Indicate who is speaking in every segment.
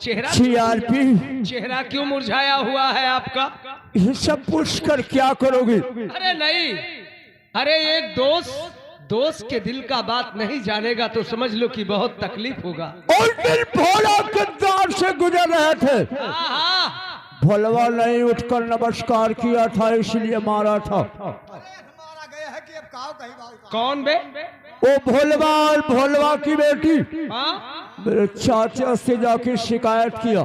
Speaker 1: चेहरा
Speaker 2: CRP,
Speaker 1: चेहरा क्यों मुरझाया हुआ है आपका?
Speaker 2: ये सब पूछकर क्या करोगे?
Speaker 1: अरे नहीं, अरे एक दोस्त के दिल का बात नहीं जानेगा तो समझ लो कि बहुत तकलीफ होगा।
Speaker 2: उस दिन भोला के द्वार से गुजर रहे थे,
Speaker 1: हाँ,
Speaker 2: भोलवा नहीं उठकर नमस्कार किया था, इसलिए मारा था।
Speaker 3: मारा गया है कि अब कहो कहीं बात।
Speaker 1: कौन बे?
Speaker 2: वो भोलवा और भोलवा की बेटी
Speaker 1: हाँ?
Speaker 2: मेरे चाचा से जाके शिकायत किया।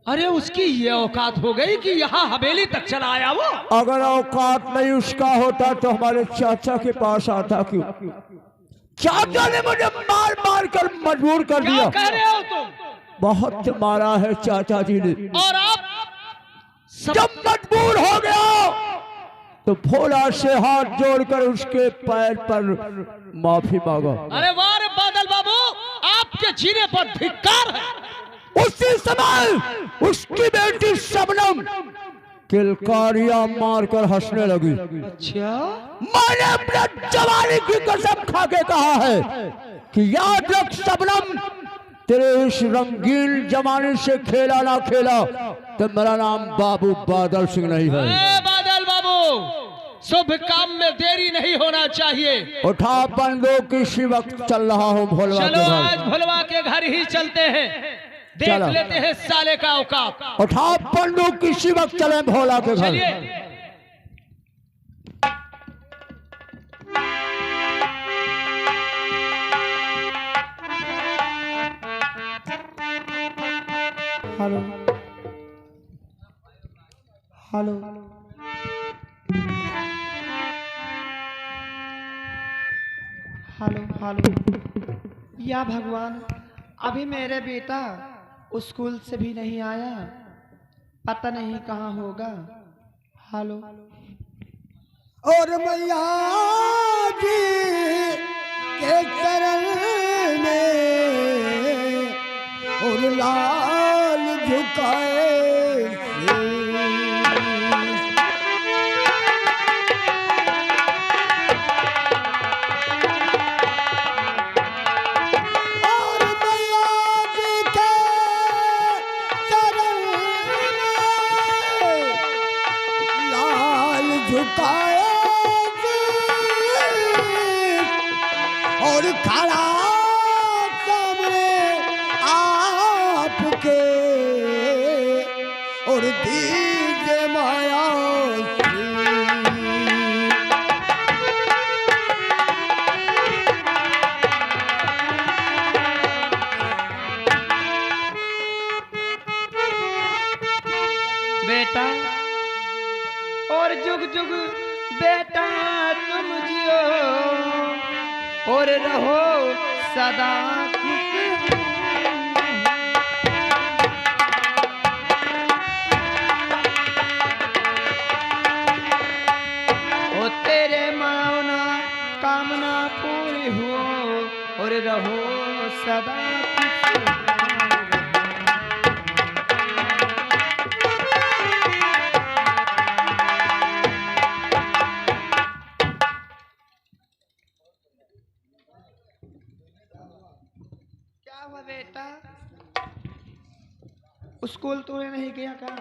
Speaker 1: अरे उसकी ये औकात हो गई कि यहाँ हवेली तक चला आया वो।
Speaker 2: अगर औकात नहीं उसका होता तो हमारे चाचा के पास आता क्यों? चाचा ने मुझे मार मार कर मजबूर कर
Speaker 1: क्या
Speaker 2: दिया।
Speaker 1: कह रहे हो तुम?
Speaker 2: बहुत मारा है चाचा जी ने।
Speaker 1: और आप
Speaker 2: जब मजबूर हो गया तो भोला से हाथ जोड़कर उसके पैर पर माफी मांगा।
Speaker 1: अरे वाह रे बादल बाबू, आपके जीने पर धिक्कार है।
Speaker 2: उसी समय उसकी बेटी शबनम किलकारियां मारकर हंसने लगी।
Speaker 1: अच्छा,
Speaker 2: मैंने अपने जवानी की कसम खा के कहा है कि याद रख शबनम, तेरे इस रंगीन जमाने से खेला ना खेला तो मेरा नाम बाबू बादल सिंह नहीं है।
Speaker 1: बादल बाबू, शुभ काम में देरी नहीं होना चाहिए।
Speaker 2: उठा बंदूक, इसी वक्त चल रहा हूँ भोलवा के
Speaker 1: चलो
Speaker 2: घर।
Speaker 1: आज भोलवा के घर ही चलते हैं, देख
Speaker 2: चलो।
Speaker 1: लेते हैं साले का औकात।
Speaker 2: उठा बंदूक, इसी वक्त चले भोला के घर।
Speaker 1: चलिए।
Speaker 3: Hello hello hello hello. या भगवान, अभी मेरे बेटा स्कूल से भी नहीं आया, पता नहीं कहाँ होगा। हेलो। और मैया जी के चरण में और लाल झुकाए और खड़ा सामने आपके और दीजिए माया
Speaker 1: बेटा और जुग जुग बेटा तुम जियो और रहो सदा खुश। ओ तेरे माना कामना पूरी हो और रहो सदा खुश। बेटा स्कूल तूने नहीं गया क्या?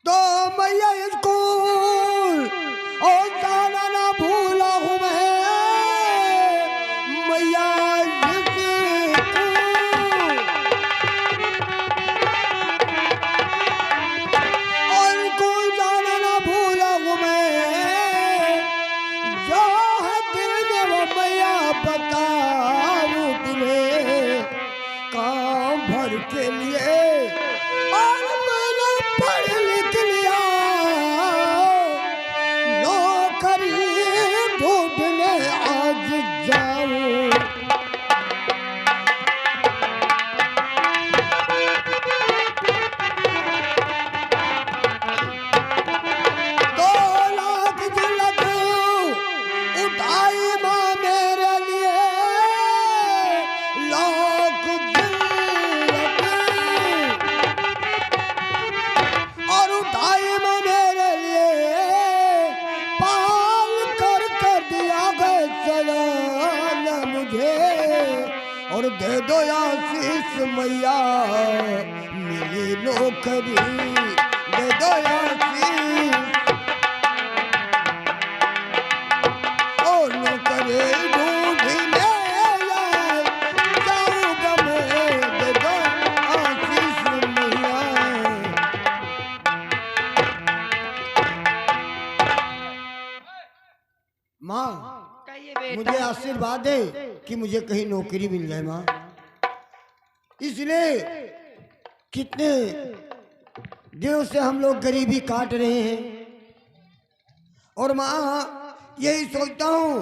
Speaker 3: तो मैया स्कूल और जाना ना भूला हूँ मैं मैया और स्कूल जाना ना भूला हूँ मैं, जो है दिल में वो मैया बताऊँ तुम्हें काम भर के लिए। और मैंने पढ़ लिख लिया मैया मिले नौकरी दे दो आशीष ओ नौकरी ढूंढने जाऊंगा मैं दे दो आशीष मैया। माँ मुझे आशीर्वाद दे कि मुझे कहीं नौकरी मिल जाए माँ। इसलिए कितने दिनों से हम लोग गरीबी काट रहे हैं और माँ यही सोचता हूँ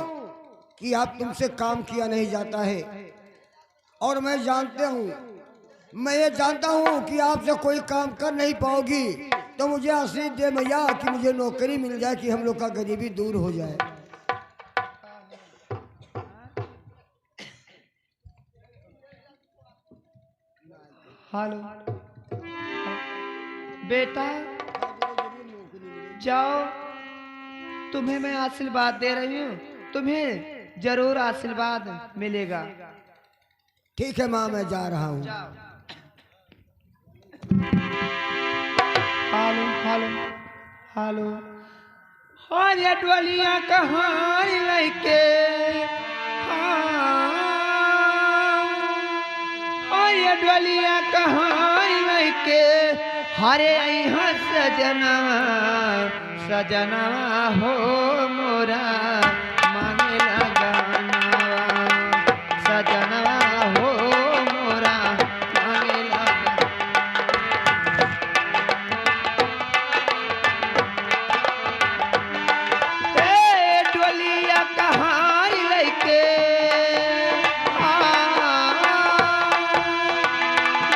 Speaker 3: कि आप तुमसे काम किया नहीं जाता है और मैं ये जानता हूँ कि आपसे कोई काम कर नहीं पाओगी, तो मुझे आशीष दे मैया कि मुझे नौकरी मिल जाए कि हम लोग का गरीबी दूर हो जाए।
Speaker 4: हेलो बेटा, जाओ, तुम्हें मैं आशीर्वाद दे रही हूँ, तुम्हें जरूर आशीर्वाद मिलेगा।
Speaker 3: ठीक है माँ, मैं जा रहा हूँ।
Speaker 4: हेलो हेलो हेलो, और ये डोलियाँ कहाँ लेके, ये डोलियाँ कहाँ लेके, हरे यहाँ सजना सजना हो मोरा मांगे लगाना, सजना हो मोरा मांगे लगा। डोलिया कहाँ लेके,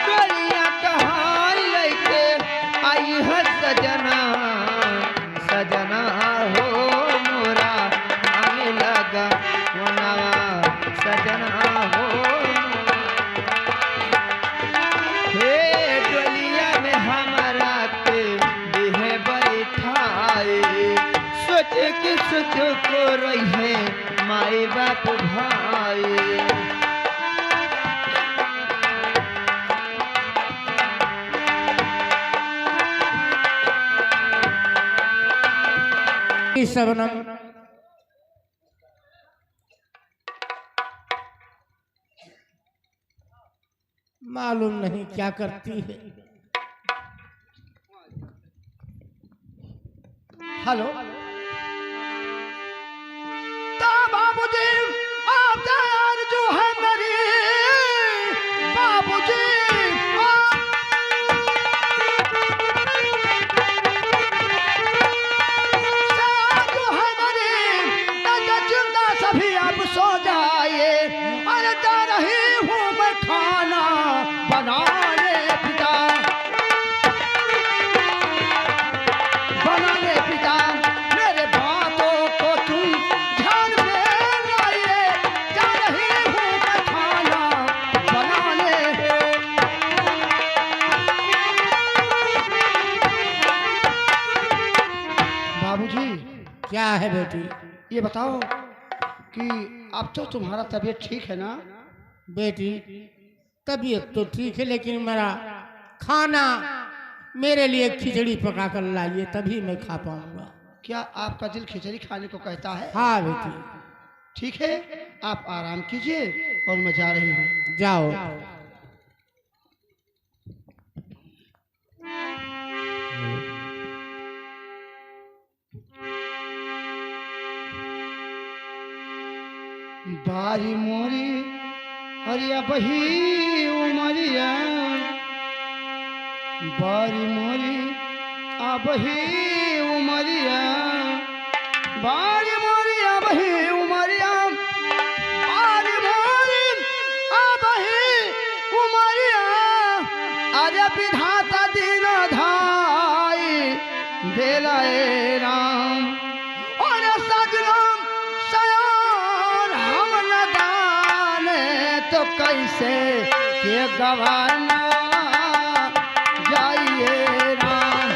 Speaker 4: डोलिया कहाँ लेके आई है सजना सजना हो मोरा मांगे लगा मनावा, सजना हो हे डोलिया में हमारा के देह बैठाए, सोच के सोच को रही है माई बाप भाई।
Speaker 2: शबनम मालूम नहीं क्या करती है। हेलो
Speaker 4: बाबूजी आप तैयार जो है मेरी, बाबूजी सभी आप सो जाइए, अरे जा रही हूँ मैं खाना बनाने पिता, बनाने पिता, मेरे बातों को तुम ध्यान में लाइए, जा रही हूँ मैं खाना बनाने। बाबूजी
Speaker 2: क्या है बेटी?
Speaker 4: ये बताओ कि अब तो तुम्हारा तबीयत ठीक है ना?
Speaker 2: बेटी तबीयत तो ठीक है, लेकिन मेरा खाना मेरे लिए खिचड़ी पका कर लाइए, तभी मैं खा पाऊंगा।
Speaker 4: क्या आपका दिल खिचड़ी खाने को कहता है?
Speaker 2: हाँ बेटी।
Speaker 4: ठीक है, आप आराम कीजिए और मैं जा रही हूँ।
Speaker 2: जाओ।
Speaker 4: बारी मोरी हरिया बही उमरिया, बारी मोरी आ बही उमरिया, बारी मोरी आ बही उमरिया, बारी मोरी आ बही उमरिया, अरे विधाता दीन धाई बेलाए राम, और सजना तो कैसे के गवाना जाइए राम।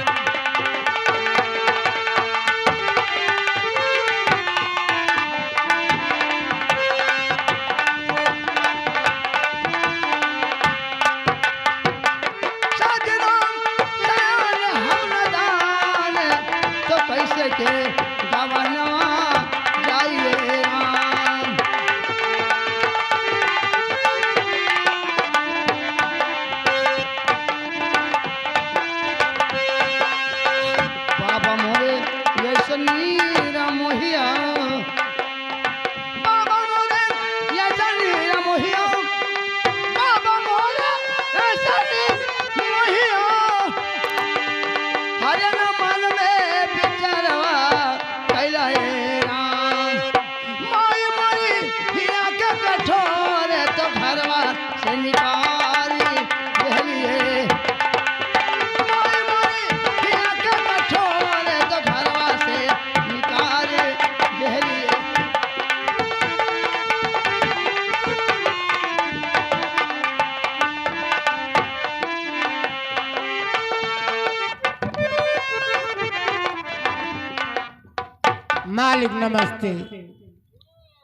Speaker 2: मालिक नमस्ते।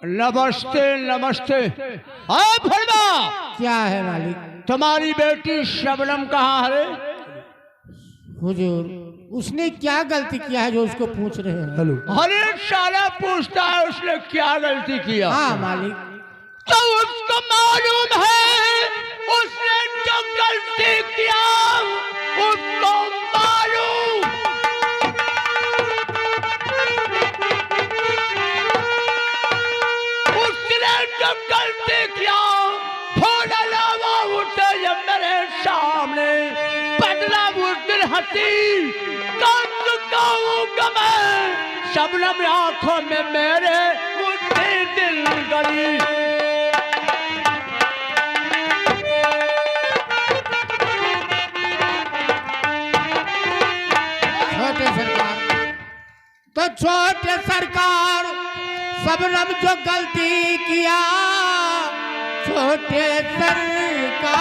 Speaker 1: नमस्ते नमस्ते। हाँ फरमा,
Speaker 2: क्या है मालिक?
Speaker 1: तुम्हारी बेटी शबनम कहाँ है?
Speaker 2: हुजूर, उसने क्या गलती किया है जो उसको पूछ रहे हैं? हेलो।
Speaker 1: अरे साला पूछता है उसने क्या गलती किया।
Speaker 2: हाँ मालिक।
Speaker 1: तो उसको मालूम है उसने जो गलती किया उसको मालूम। उसने जो गलती किया फोन अलावा उसे जब मेरे सामने बदला उस दिन हंसी कर चुका हूँ मैं। शबनम आंखों में मेरे उसी दिल गली।
Speaker 2: छोटे सरकार, तो छोटे सरकार सबनम जो गलती किया, छोटे सरकार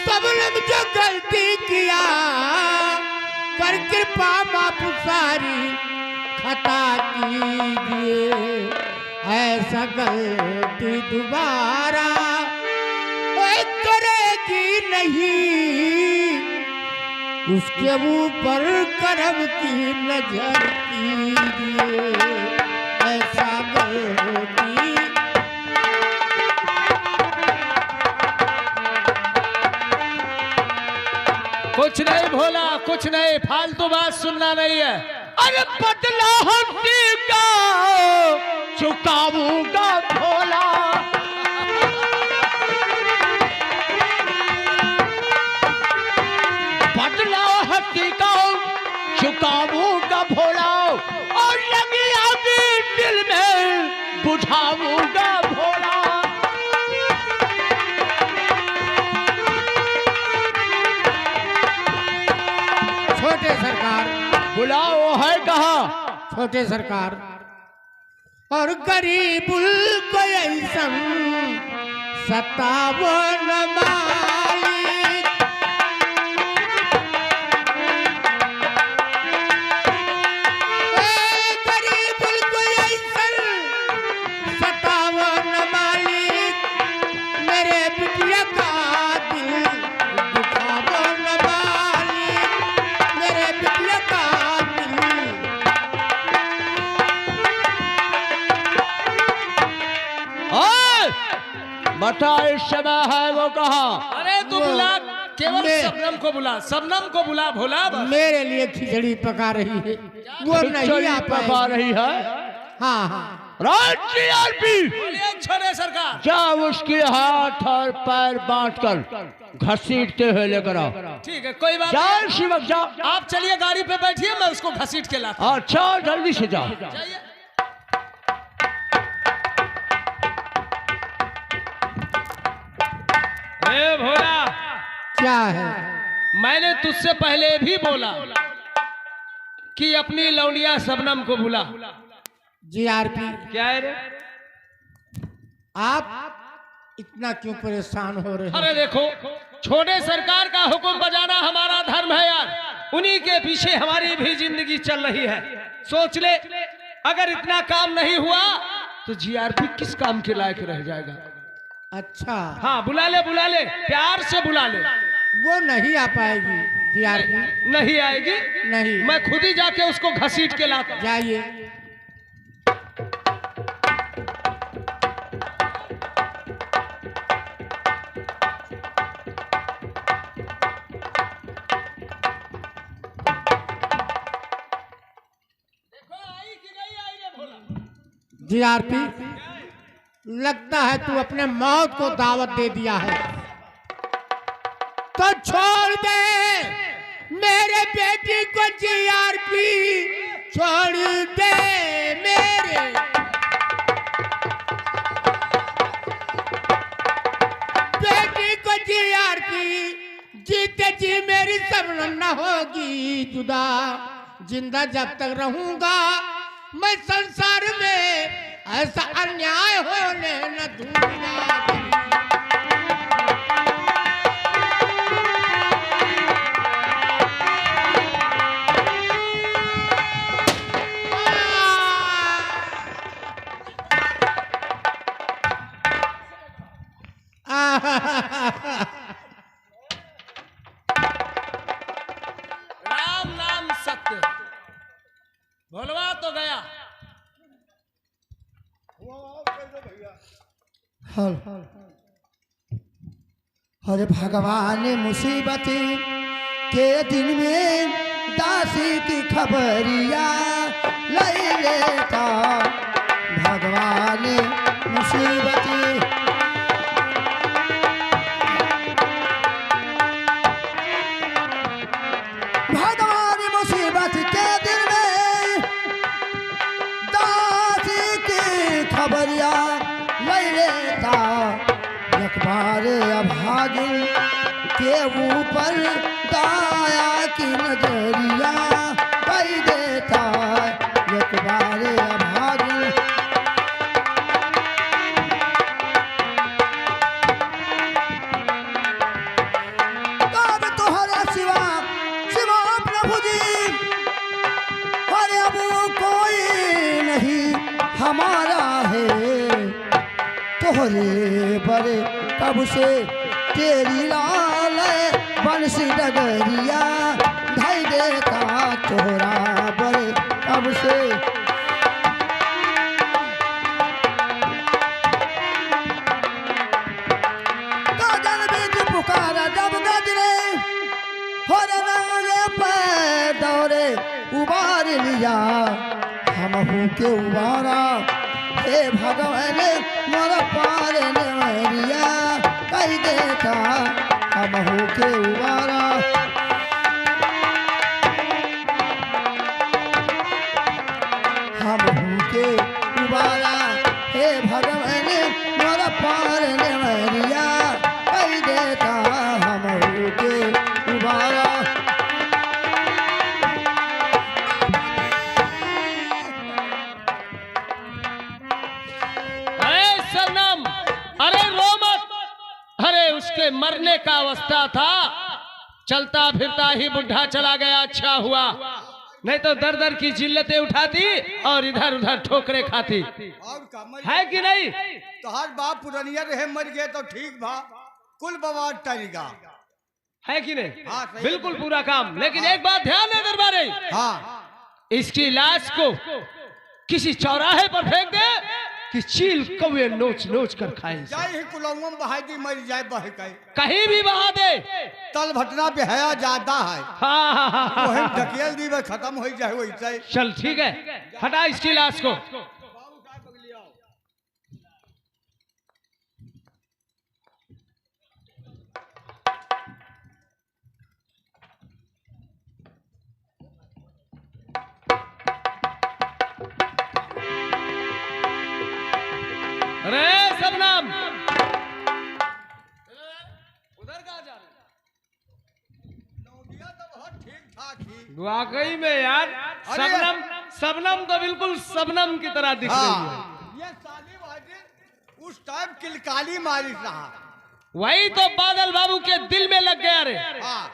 Speaker 2: सबनम जो गलती किया, कर कृपा माफ सारी खता कीजिए। ऐसा गलती दोबारा करेगी नहीं, उसके ऊपर करम की नजर कीजिए। ऐसा गलती
Speaker 1: कुछ नहीं भोला, कुछ नहीं, फालतू बात सुनना नहीं है। अरे बदला हंसी का चुकाऊंगा भोला। बदला हंसी का चुकाऊंगा भोला और लगी आगे दिल में बुझाऊंगा भोला।
Speaker 2: छोटे सरकार,
Speaker 1: बुलाओ है कहा?
Speaker 2: छोटे सरकार, और गरीबुल को ऐसा सतावो न मालिक। गरीबुल को ऐसा सतावो न मालिक, मेरे बिटिया का दिल दुखावो न मालिक, मेरे बिटिया का दिल।
Speaker 1: बता इस समय है वो कहा? अरे तू
Speaker 2: वो-
Speaker 1: बुला, केवल
Speaker 2: मैं-
Speaker 1: शबनम को बुला, शबनम को बुला भोला बस।
Speaker 2: मेरे लिए खिचड़ी पका रही है, वो नहीं आ
Speaker 1: पका
Speaker 2: पाएगी।
Speaker 1: रही है।
Speaker 2: हाँ हाँ,
Speaker 1: राज्य आरपी छोड़े सरकार, जाओ उसके हाथ और पैर बांटकर घसीटते हुए लेकर आओ।
Speaker 5: ठीक है, कोई बात
Speaker 1: जाओ
Speaker 5: नहीं।
Speaker 1: शिवक जाओ।
Speaker 5: आप चलिए गाड़ी पे बैठिए, मैं उसको घसीट के लाता हूं।
Speaker 1: अच्छा जल्दी से जाओ।
Speaker 5: जाइए। ए भोला,
Speaker 2: क्या है?
Speaker 5: मैंने तुझसे पहले भी बोला कि अपनी लौंडिया शबनम को बुला।
Speaker 2: जीआरपी,
Speaker 5: क्या है रे?
Speaker 2: आप इतना क्यों परेशान हो रहे
Speaker 5: अरे
Speaker 2: हैं?
Speaker 5: देखो, छोटे सरकार का हुक्म बजाना हमारा धर्म है यार। उन्हीं के पीछे हमारी भी जिंदगी चल रही है। सोच ले, अगर इतना काम नहीं हुआ तो जीआरपी किस काम के लायक रह जाएगा।
Speaker 2: अच्छा,
Speaker 5: हाँ, बुला ले, बुला ले, प्यार से बुला ले।
Speaker 2: वो नहीं आ पाएगी जीआरपी।
Speaker 5: नहीं आएगी?
Speaker 2: नहीं,
Speaker 5: मैं खुद ही जाके उसको घसीट के लाता हूं।
Speaker 2: जाइए। जीआरपी, लगता है तू अपने मौत को दावत दे दिया है, तो छोड़ दे मेरे बेटी को। जीआरपी, छोड़ दे मेरे बेटी को। जीआरपी, जीते जी मेरी शबनम न होगी जुदा। जिंदा जब तक रहूंगा मैं संसार में, ऐसा अन्याय होने न दूंगा।
Speaker 5: राम नाम सत्य, भोलवा तो गया।
Speaker 4: अरे भगवान मुसीबत के दिन में दासी की खबरिया ले लेता। भगवान मुसीबत भगवान मुसीबत के दिन में दासी की खबरिया ले लेता। अखबार अभागिन के ऊपर दाया की नजरिया कई देता। अखबार अभागिन तब तुहरा सिवा सिवा प्रभु जी अरे अब कोई नहीं हमारा है। तोहरे बड़े कब से तेरी लाल बंसी डगरिया ढाई देता। तोहरा बड़े कब से गगन बीच पुकारा जब गजरे हो रंगे पे दौरे उबार लिया। हम के उबारा हे भगवान मोर पार नेवरिया कही देता। हम के उबारा हम के उबारा हे भगवान मोर पार नेवरिया कही देता। हम के उबारा
Speaker 5: सरनाम, अरे रो मत। अरे उसके मरने का अवस्था था, चलता फिरता ही बुढ़ा चला गया। अच्छा हुआ, नहीं तो दर दर की जिल्लतें उठाती और इधर उधर ठोकरे खाती।
Speaker 3: और
Speaker 5: है कि नहीं?
Speaker 3: तो हर बाप पुरनिया रहे मर गए तो ठीक भा, कुल बवाद टरेगा।
Speaker 5: है कि नहीं?
Speaker 3: हाँ, सही
Speaker 5: बिल्कुल पूरा काम। लेकिन एक बात ध्यान है दरबारी,
Speaker 3: हाँ
Speaker 5: इसकी लाश को किसी चौराहे पर फेंक दे कि चील कौवे नोच नोच कर खाए।
Speaker 3: जाए ही कुलौंगम बहाई दी मर जाए बह गए।
Speaker 5: कहीं भी बहा दे।
Speaker 3: तल भटना पे हया ज्यादा है।
Speaker 5: हाँ हाँ हाँ हाँ,
Speaker 3: वही
Speaker 5: हाँ।
Speaker 3: ढकेल दी वह खत्म हो जाए वैसे।
Speaker 5: चल ठीक है, हटा इसकी लाश को। अरे सबनाम, उधर कहाँ जा रहे?
Speaker 3: नौदिया तो बहुत ठीक ठाक ही।
Speaker 5: वाकई में यार, सबनम सबनम तो बिल्कुल सबनम की तरह दिख रही है।
Speaker 3: ये साली वाजिद उस टाइम किलकाली मारिश रहा।
Speaker 5: वही तो बादल बाबू के दिल में लग गया रे।
Speaker 3: हाँ,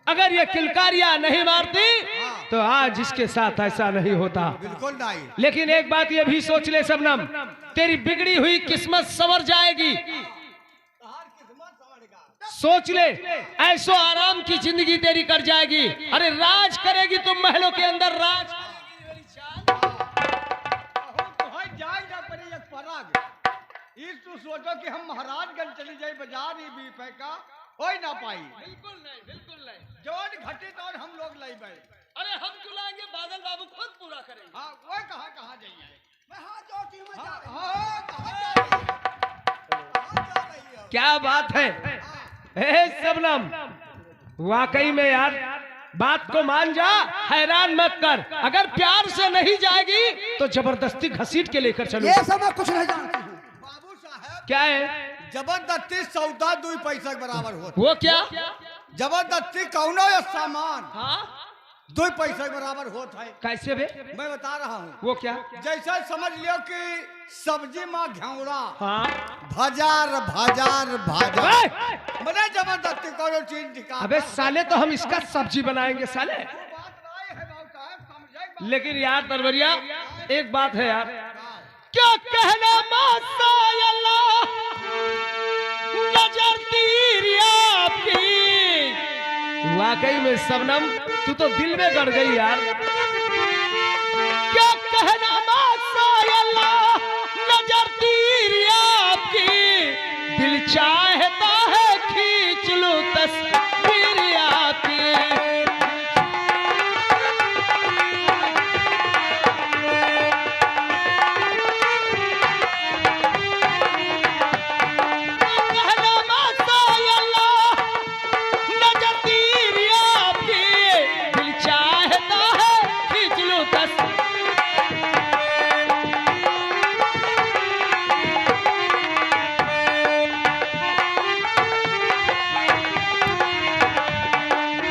Speaker 5: अगर ये किलकारियां नहीं मारती तो आज इसके साथ ऐसा नहीं होता।
Speaker 3: बिल्कुल नहीं।
Speaker 5: लेकिन एक बात ये भी सोच ले सबनम, तेरी बिगड़ी हुई किस्मत संवर जाएगी। सोच ले, ऐसो आराम की जिंदगी तेरी कर जाएगी। अरे राज करेगी तुम महलों के अंदर, राज।
Speaker 3: तू सोचो कि हम महाराजगंज चली जाए बाजार ही भी पैका हो ना पाई।
Speaker 5: बिल्कुल नहीं, बिल्कुल नहीं।
Speaker 3: जोन घटे तो हम लोग लाई बैठ।
Speaker 5: अरे हम बुलाएंगे, बादल बाबू खुद पूरा करेंगे।
Speaker 3: हाँ, वो कहाँ जाइए?
Speaker 5: क्या बात है? हे सबनम, वाकई में यार बात को मान जा, हैरान मत कर। अगर प्यार से नहीं जाएगी तो जबरदस्ती घसीट के लेकर चलो।
Speaker 4: ये सब मैं कुछ नहीं जानती हूँ।
Speaker 3: बाबू साहब,
Speaker 5: क्या है?
Speaker 3: जबरदस्ती सौदा 2 पैसा के बराबर होता।
Speaker 5: वो क्या?
Speaker 3: जबरदस्ती कौनो या सामान
Speaker 5: हाँ,
Speaker 3: 2 पैसा के बराबर होता है।
Speaker 5: कैसे बे?
Speaker 3: मैं बता रहा हूँ।
Speaker 5: वो क्या?
Speaker 3: जैसे समझ लियो कि सब्जी में घेवड़ा,
Speaker 5: हाँ,
Speaker 3: बाजार बाजार बाजार, बड़े जबरदस्ती कोनो चीज दिखा।
Speaker 5: अबे साले, तो हम इसका सब्जी बनाएंगे साले। लेकिन यार तरवरिया, एक बात है यार, क्या कहना माशाअल्लाह, गजब वाकई में शबनम तू तो दिल में गड़ गई यार।
Speaker 1: क्या कहना माशाअल्लाह नजर तीर आपकी, दिल चाहता है खींच लूं तस्वीर आपकी। कहना माशाअल्लाह नजर तीर आपकी, दिल चाहता है खींच लूं तस्वीर।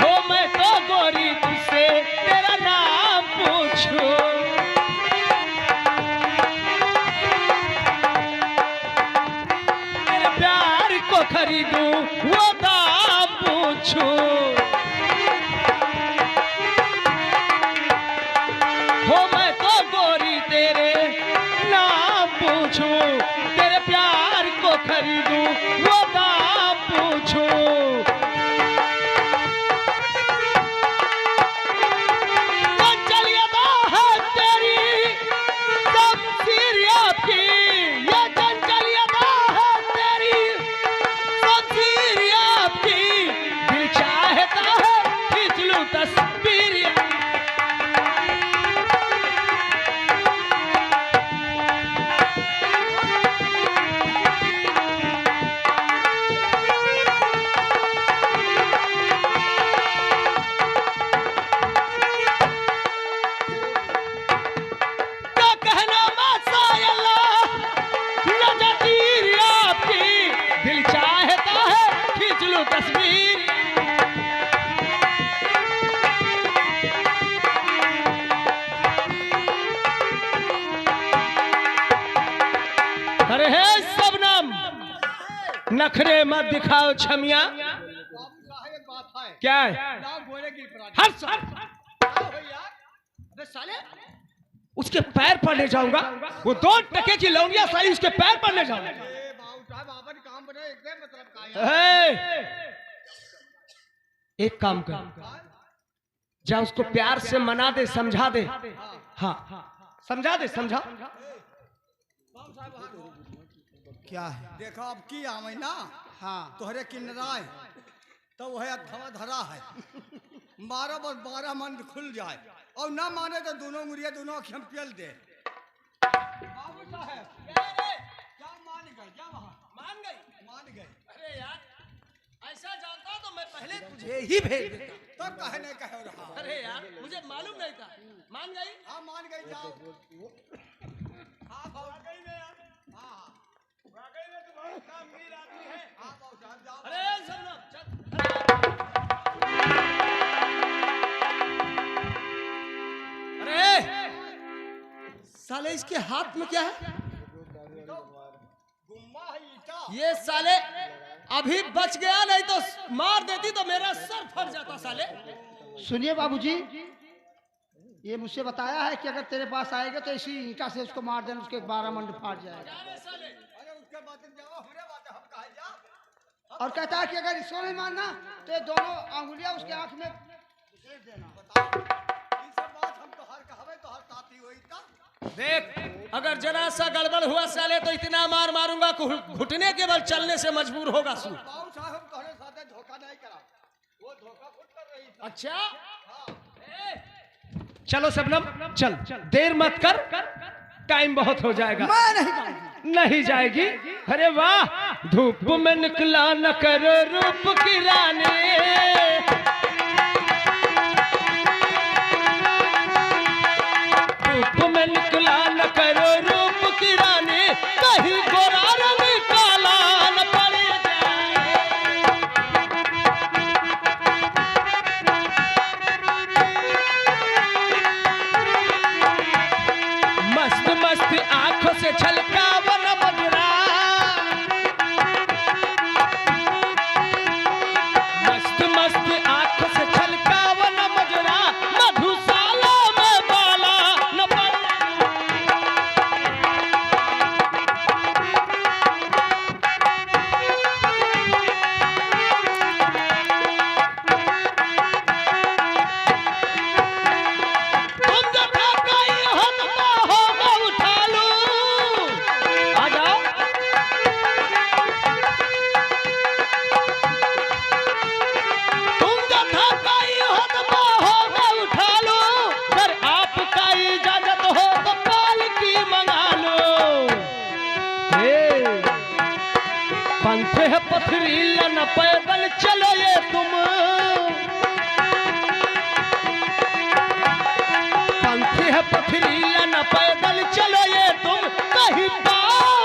Speaker 1: हो मैं तो गोरी तुझसे तेरा नाम पूछूं, तेरे प्यार को खरीदूं वो दाम पूछूं। हो मैं तो गोरी तेरे नाम पूछूं, तेरे प्यार को खरीदूं वो दाम पूछूं। चंचल अदा है तेरी शमशीर आपकी, ये चंचल अदा है तेरी शमशीर आपकी, दिल चाहता है खींच लूं तस्वीर। क्या कहना माशाअल्लाह नजर तीर आपकी, दिल चाहता है खींच लूं तस्वीर। अरे हे शबनम नखरे मत दिखाओ छमिया।
Speaker 4: एक बात है
Speaker 5: क्या है?
Speaker 4: ना बोले की
Speaker 5: हर साले उसके पैर पर ले जाऊंगा, वो 2 टके की लौंडिया साली उसके पैर पर ले जाऊंगा।
Speaker 4: बाबू साहब आपन काम बने एकदम मतलब का
Speaker 5: हे! एक काम कर, जा उसको प्यार से मना दे, समझा दे। हाँ समझा दे, समझा।
Speaker 3: क्या है?
Speaker 4: देखो अब की आवे ना हाँ तोहरे किन्नराय तो वह अधवा धरा है 12 बस 12 मन खुल जाए और ना माने तो दोनों मुड़िया दोनों अखियां पेल दे। बाबू साहब क्या मान गए? क्या वहाँ मान गए।
Speaker 5: अरे यार ऐसा जानता तो मैं पहले तुझे ही भेज देता।
Speaker 4: तो कहे नहीं कहे रहा।
Speaker 5: अरे यार मुझे मालूम नहीं था। मान गई?
Speaker 4: हाँ मान गई जाओ। हाँ वाकई में यार। हाँ वाकई में तुम्हारा काम मीर आदमी है। हाँ बाबू साहब जाओ।
Speaker 5: अरे सुनो चल। अरे साले इसके हाथ में क्या है?
Speaker 4: गुम्मा है ईटा।
Speaker 5: ये साले अभी बच गया, नहीं तो मार देती तो मेरा सर फट जाता साले।
Speaker 4: सुनिए बाबूजी, ये मुझसे बताया है कि अगर तेरे पास आएगा तो इसी ईंटा से उसको मार देना, उसके 12 मंड फाट जाएगा।
Speaker 5: अरे साले
Speaker 4: अरे उसके बाद जाओ हमरे बात हम कहे जा। और कहता है कि अगर इसको नहीं मारना तो ये दोनों अंगुलियां उसके आंख में घुसेड़ देना। बताओ ये सब बात हम तो हर कहवे तो हर साथी होई का।
Speaker 5: देख, अगर जरा सा गड़बड़ हुआ साले तो इतना मार मारूंगा कि घुटने के बल चलने से मजबूर होगा। सु
Speaker 4: बाबू साहब हम तोहरे साथे धोखा नहीं करा, वो धोखा खुद कर रही थी।
Speaker 5: अच्छा चलो शबनम चल, देर मत कर, टाइम बहुत हो जाएगा।
Speaker 4: मैं नहीं जाऊंगी।
Speaker 5: नहीं जाएगी? अरे वाह, धूप में निकला न करो रूप की रानी, धूप में निकला न करो रूप की रानी, कहीं गोरा रंग काला न पड़ जाए। मस्त मस्त आंखों से छलका वन मधुरा, मस्त मस्त पंथ है पथरीला न पैदल चलो ये तुम, पंथ है पथरीला न पैदल चलो ये तुम, कहीं पार